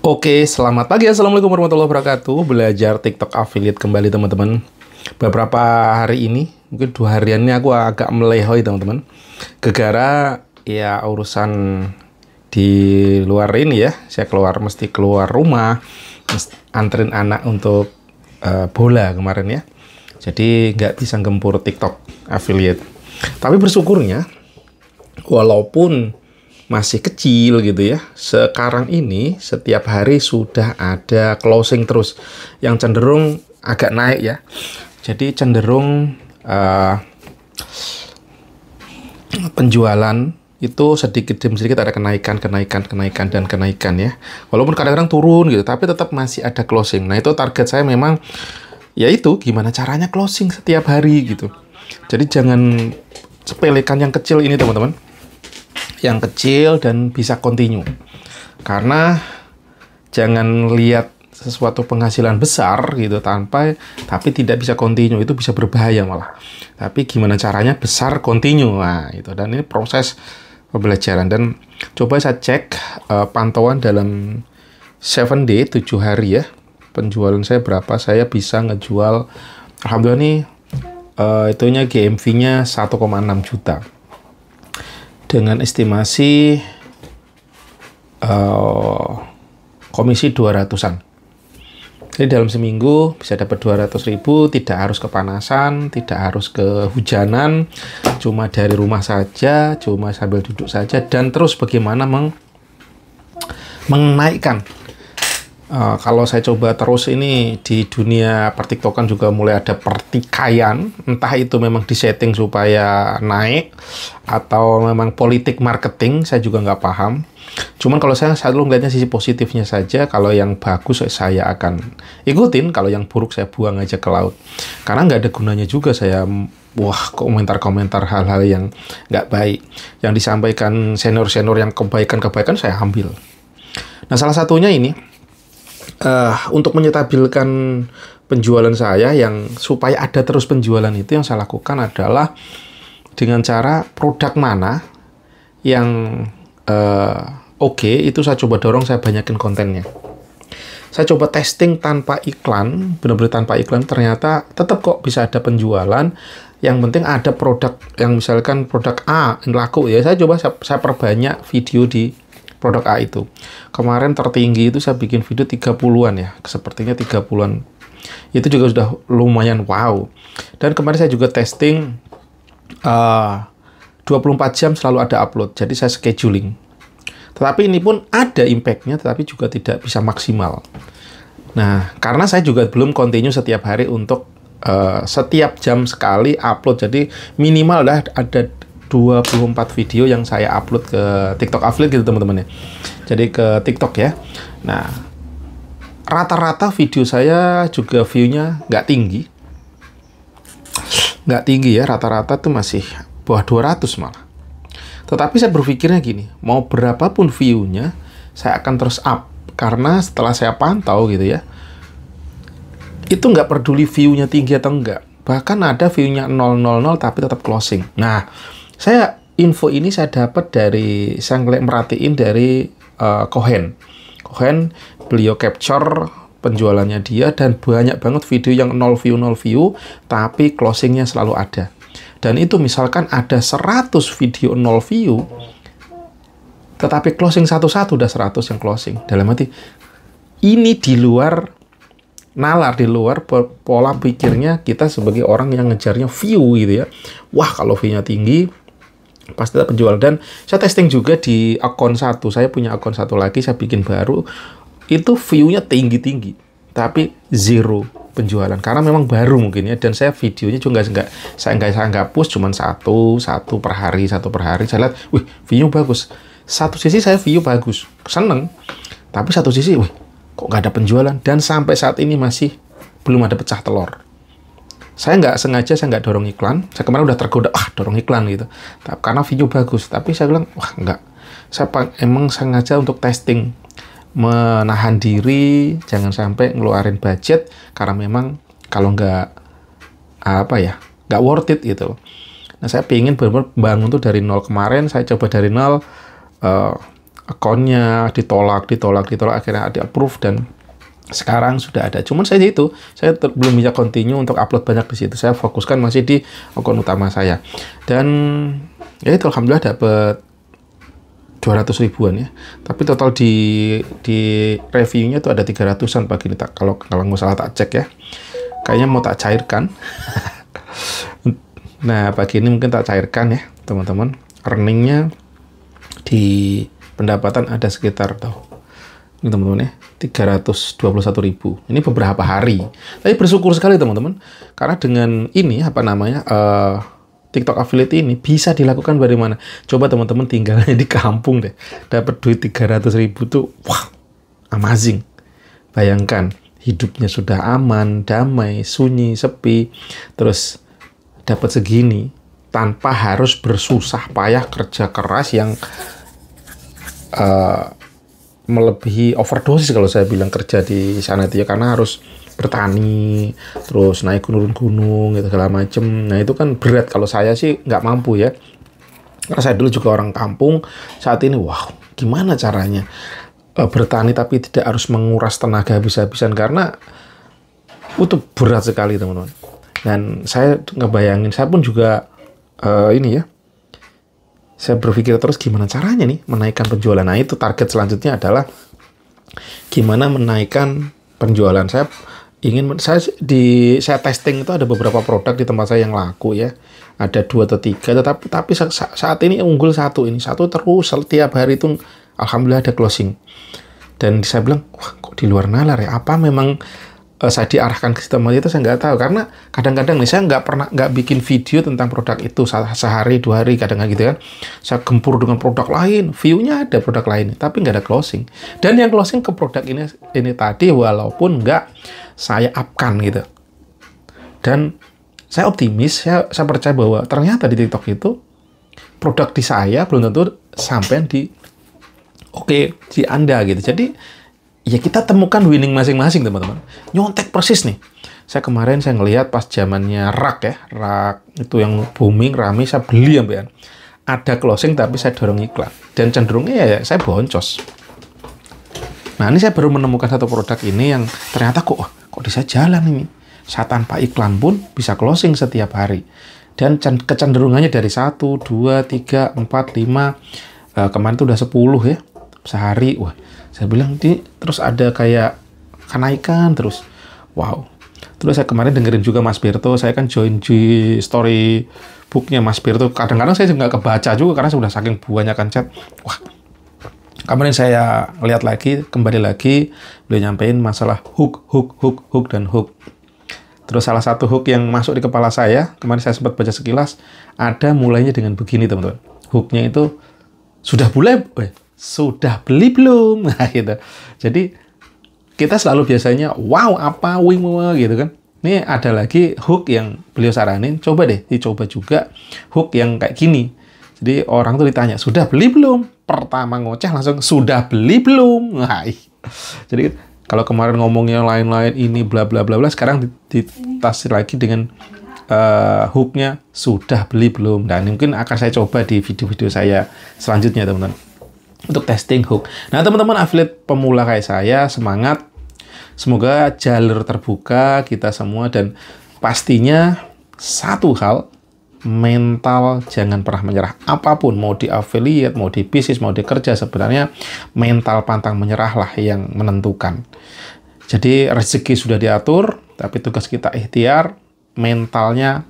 Oke, selamat pagi. Assalamualaikum warahmatullahi wabarakatuh. Belajar TikTok affiliate kembali, teman-teman. Beberapa hari ini, mungkin 2 harian ini aku agak melehoi, teman-teman. Gegara ya urusan di luar ini ya. Saya mesti keluar rumah, anterin anak untuk bola kemarin ya. Jadi nggak bisa gempur TikTok affiliate. Tapi bersyukurnya, walaupun masih kecil gitu ya, sekarang ini setiap hari sudah ada closing terus yang cenderung agak naik ya. Jadi cenderung penjualan itu sedikit demi sedikit ada kenaikan ya. Walaupun kadang-kadang turun gitu, tapi tetap masih ada closing. Nah, itu target saya memang yaitu gimana caranya closing setiap hari gitu. Jadi jangan sepelekan yang kecil ini, teman-teman. Yang kecil dan bisa continue. Karena jangan lihat sesuatu penghasilan besar gitu tapi tidak bisa continue, itu bisa berbahaya malah. Tapi gimana caranya besar continue. Nah, itu, dan ini proses pembelajaran. Dan coba saya cek pantauan dalam 7 day, 7 hari ya. Penjualan saya berapa? Saya bisa ngejual, alhamdulillah nih, itunya GMV-nya 1,6 juta. Dengan estimasi komisi 200-an. Jadi dalam seminggu bisa dapat 200.000, tidak harus kepanasan, tidak harus kehujanan, cuma dari rumah saja, cuma sambil duduk saja, dan terus bagaimana menaikkan. Kalau saya coba terus ini di dunia pertiktokan juga mulai ada pertikaian, entah itu memang disetting supaya naik atau memang politik marketing, saya juga nggak paham. Cuman kalau saya selalu melihatnya sisi positifnya saja. Kalau yang bagus saya akan ikutin, kalau yang buruk saya buang aja ke laut. Karena nggak ada gunanya juga saya komentar-komentar hal-hal yang nggak baik. Yang disampaikan senior-senior yang kebaikan-kebaikan saya ambil. Nah, salah satunya ini, untuk menyetabilkan penjualan saya yang supaya ada terus penjualan, itu yang saya lakukan adalah dengan cara produk mana yang oke, itu saya coba dorong, saya banyakin kontennya. Saya coba testing tanpa iklan, benar-benar tanpa iklan, ternyata tetap kok bisa ada penjualan. Yang penting ada produk yang misalkan produk A yang laku ya, saya coba saya perbanyak video di produk A itu. Kemarin tertinggi itu saya bikin video 30-an ya. Sepertinya 30-an. Itu juga sudah lumayan wow. Dan kemarin saya juga testing 24 jam selalu ada upload. Jadi saya scheduling. Tetapi ini pun ada impact-nya, tetapi juga tidak bisa maksimal. Nah, karena saya juga belum continue setiap hari untuk setiap jam sekali upload. Jadi minimal ada 24 video yang saya upload ke TikTok affiliate gitu, teman-teman ya. Jadi ke TikTok ya. Nah, rata-rata video saya juga view-nya nggak tinggi. Nggak tinggi ya, rata-rata tuh masih bawah 200 malah. Tetapi saya berpikirnya gini, mau berapapun view-nya, saya akan terus up. Karena setelah saya pantau gitu ya, itu nggak peduli view-nya tinggi atau enggak. Bahkan ada view-nya 000 tapi tetap closing. Nah, info ini saya dapat dari, saya merhatiin dari Cohen. Beliau capture penjualannya dia, dan banyak banget video yang 0 view, tapi closingnya selalu ada. Dan itu misalkan ada 100 video 0 view, tetapi closing satu-satu udah 100 yang closing. Dalam arti, ini di luar nalar, di luar pola pikirnya kita sebagai orang yang ngejarnya view gitu ya. Wah, kalau view-nya tinggi, pasti ada penjual. Dan saya testing juga di akun satu. Saya punya akun satu lagi, saya bikin baru. Itu view-nya tinggi-tinggi, tapi zero penjualan. Karena memang baru mungkin ya. Dan saya videonya juga saya nggak push, cuman satu per hari. Saya lihat, wih, view bagus. Satu sisi saya view bagus, seneng. Tapi satu sisi, wih, kok nggak ada penjualan. Dan sampai saat ini masih belum ada pecah telur. Saya nggak sengaja, saya nggak dorong iklan. Saya kemarin udah tergoda, dorong iklan gitu. Karena video bagus. Tapi saya bilang, wah nggak. Saya emang sengaja untuk testing. Menahan diri, jangan sampai ngeluarin budget. Karena memang kalau nggak, nggak worth it gitu. Nah, saya pengen benar-benar bangun tuh dari nol. Kemarin saya coba dari nol. akunnya, ditolak, akhirnya ada approve dan sekarang sudah ada. Cuman saya belum bisa continue untuk upload banyak di situ. Saya fokuskan masih di akun utama saya. Dan ya itu alhamdulillah dapat 200 ribuan ya. Tapi total di reviewnya tuh ada 300-an pagi ini, kalau nggak salah tak cek ya. Kayaknya mau tak cairkan. Nah, pagi ini mungkin tak cairkan ya, teman-teman. Earningnya di pendapatan ada sekitar ini teman-teman ya, 321.000. Ini beberapa hari. Tapi bersyukur sekali teman-teman, karena dengan ini TikTok affiliate ini bisa dilakukan dari mana? Coba teman-teman tinggalnya di kampung deh, dapat duit 300.000 tuh, wow, amazing. Bayangkan, hidupnya sudah aman, damai, sunyi, sepi, terus dapat segini tanpa harus bersusah payah kerja keras yang melebihi overdosis kalau saya bilang kerja di sana itu ya, karena harus bertani, terus naik gunung-gunung gitu segala macem. Nah itu kan berat, kalau saya sih nggak mampu ya. Karena saya dulu juga orang kampung, saat ini wow gimana caranya bertani tapi tidak harus menguras tenaga habis-habisan, karena itu berat sekali teman-teman. Dan saya ngebayangin, saya pun juga saya berpikir terus gimana caranya nih menaikkan penjualan. Nah itu target selanjutnya adalah gimana menaikkan penjualan. Saya testing itu ada beberapa produk di tempat saya yang laku ya, ada 2 atau 3, tapi saat ini unggul satu terus setiap hari itu alhamdulillah ada closing. Dan saya bilang, wah kok di luar nalar ya, apa memang saya diarahkan ke sistem itu, saya nggak tahu. Karena kadang-kadang nih saya nggak bikin video tentang produk itu sehari 2 hari, kadang-kadang gitu kan. Saya gempur dengan produk lain, view-nya ada produk lain, tapi nggak ada closing. Dan yang closing ke produk ini tadi walaupun nggak saya up-kan gitu. Dan saya optimis, saya percaya bahwa ternyata di TikTok itu produk di saya belum tentu sampai di Anda gitu. Jadi ya kita temukan winning masing-masing teman-teman. Nyontek persis nih. Kemarin saya ngelihat pas zamannya rak itu yang booming rame, saya beli sampean. Ada closing tapi saya dorong iklan. Dan cenderungnya ya saya boncos. Nah ini saya baru menemukan satu produk ini yang ternyata kok bisa jalan ini. Saya tanpa iklan pun bisa closing setiap hari. Dan kecenderungannya dari 1, 2, 3, 4, 5. Kemarin itu udah 10 ya. Sehari. Wah. Saya bilang, terus ada kayak kenaikan terus. Wow. Terus saya kemarin dengerin juga Mas Berto. Saya kan join di story booknya Mas Berto. Kadang-kadang saya juga nggak kebaca juga karena sudah saking banyakan chat. Wah. Kemarin saya lihat lagi, kembali lagi. Beliau nyampein masalah hook, dan hook. Terus salah satu hook yang masuk di kepala saya, kemarin saya sempat baca sekilas, ada mulainya dengan begini teman-teman. Hooknya itu, sudah beli belum? Nah gitu. Jadi kita selalu biasanya wow apa wing gitu kan. Ini ada lagi hook yang beliau saranin, dicoba juga hook yang kayak gini. Jadi orang tuh ditanya, sudah beli belum? Pertama ngoceh langsung sudah beli belum? Nah, jadi kalau kemarin ngomongnya lain-lain ini bla bla bla bla, sekarang ditasir lagi dengan hooknya sudah beli belum. Dan mungkin akan saya coba di video-video saya selanjutnya teman-teman. Untuk testing hook. Nah teman-teman affiliate pemula kayak saya, semangat. Semoga jalur terbuka kita semua, dan pastinya satu hal, mental jangan pernah menyerah. Apapun, mau di affiliate, mau di bisnis, mau di kerja, sebenarnya mental pantang menyerah lah yang menentukan. Jadi rezeki sudah diatur, tapi tugas kita ikhtiar, mentalnya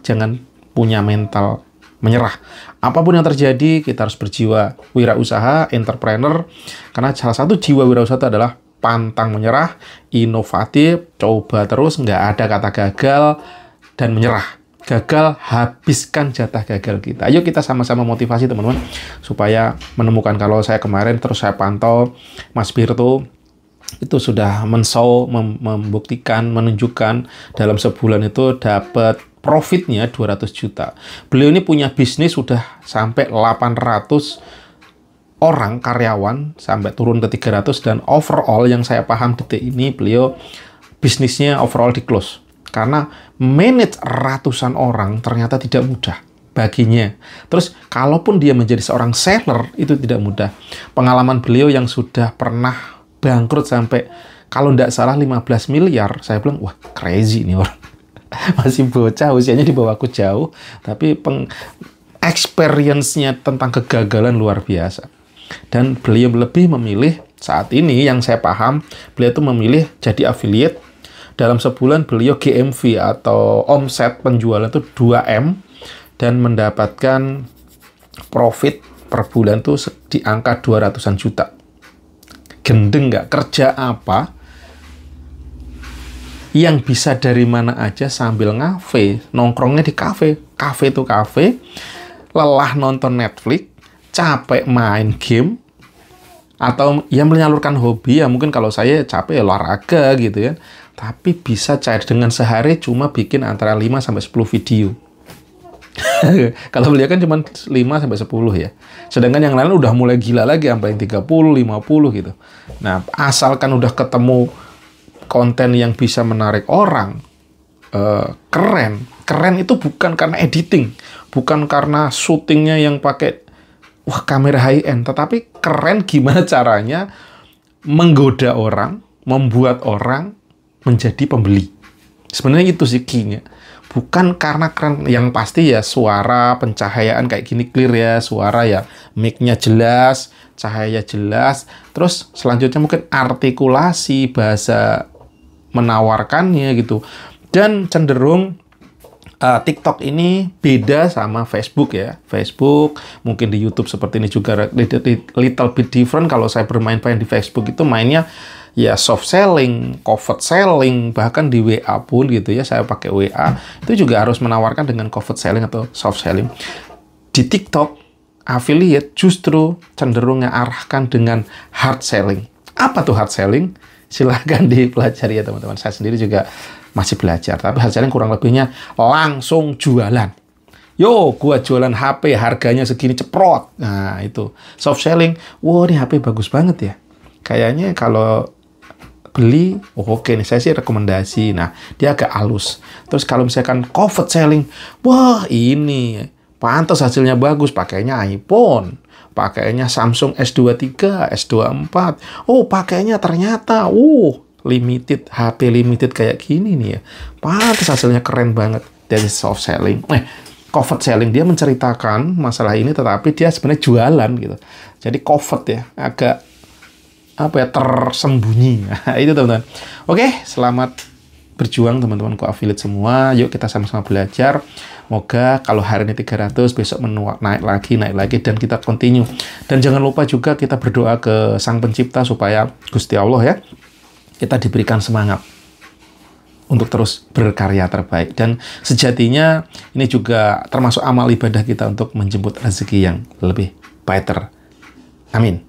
jangan punya mental menyerah. Apapun yang terjadi, kita harus berjiwa wirausaha, entrepreneur, karena salah satu jiwa wirausaha itu adalah pantang menyerah, inovatif, coba terus, nggak ada kata gagal dan menyerah. Gagal, habiskan jatah gagal kita. Ayo kita sama-sama motivasi teman-teman, supaya menemukan. Kalau saya kemarin terus saya pantau, Mas Birto itu sudah membuktikan, menunjukkan dalam sebulan itu dapat profitnya 200 juta. Beliau ini punya bisnis sudah sampai 800 orang karyawan, sampai turun ke 300, dan overall yang saya paham detik ini beliau bisnisnya overall di close. Karena manage ratusan orang ternyata tidak mudah. baginya. Terus kalaupun dia menjadi seorang seller itu tidak mudah. Pengalaman beliau yang sudah pernah bangkrut sampai kalau tidak salah 15 miliar, saya bilang wah crazy nih orang. Masih bocah, usianya di bawahku jauh, tapi experience-nya tentang kegagalan luar biasa. Dan beliau lebih memilih saat ini yang saya paham, beliau itu memilih jadi affiliate. Dalam sebulan beliau GMV atau omset penjualan itu 2M dan mendapatkan profit per bulan tuh di angka 200-an juta. Gendeng nggak? Kerja apa yang bisa dari mana aja sambil ngafe, nongkrongnya di kafe. Kafe itu kafe, lelah nonton Netflix, capek main game, atau ya menyalurkan hobi, ya mungkin kalau saya capek ya olahraga gitu ya. Tapi bisa cair dengan sehari cuma bikin antara 5-10 video. Kalau beliau kan cuma 5-10 ya. Sedangkan yang lain udah mulai gila lagi sampai 30, 50 gitu. Nah, asalkan udah ketemu konten yang bisa menarik orang, keren. Keren itu bukan karena editing, bukan karena syutingnya yang pakai wah kamera high end, tetapi keren gimana caranya menggoda orang, membuat orang menjadi pembeli. Sebenarnya itu sih key-nya. Bukan karena keren, yang pasti ya suara, pencahayaan kayak gini clear ya, suara ya, mic-nya jelas, cahaya jelas, terus selanjutnya mungkin artikulasi, bahasa menawarkannya gitu. Dan cenderung TikTok ini beda sama Facebook ya. Facebook, mungkin di YouTube seperti ini juga little bit different. Kalau saya bermain-main di Facebook itu mainnya ya soft selling, covert selling, bahkan di WA pun gitu ya, saya pakai WA, itu juga harus menawarkan dengan covert selling atau soft selling. Di TikTok, affiliate justru cenderung arahkan dengan hard selling. Apa tuh hard selling? Silahkan dipelajari ya teman-teman. Saya sendiri juga masih belajar, tapi hard selling kurang lebihnya langsung jualan. Yo, gua jualan HP harganya segini ceprot. Nah, itu. Soft selling, wah ini HP bagus banget ya. Kayaknya kalau beli, oh oke nih, saya sih rekomendasi. Nah, dia agak halus. Terus kalau misalkan covert selling, wah ini pantas hasilnya bagus, pakainya iPhone, pakainya Samsung S23, S24. Oh, pakainya ternyata, limited, HP limited kayak gini nih ya. Pantas hasilnya keren banget. Dari soft selling. Covert selling, dia menceritakan masalah ini, tetapi dia sebenarnya jualan gitu. Jadi covert ya, agak tersembunyi. Nah, itu teman-teman. Oke, selamat berjuang teman-temanku affiliate semua. Yuk kita sama-sama belajar. Moga kalau hari ini 300, besok naik lagi, dan kita continue. Dan jangan lupa juga kita berdoa ke Sang Pencipta supaya Gusti Allah ya, kita diberikan semangat untuk terus berkarya terbaik. Dan sejatinya ini juga termasuk amal ibadah kita untuk menjemput rezeki yang lebih better. Amin.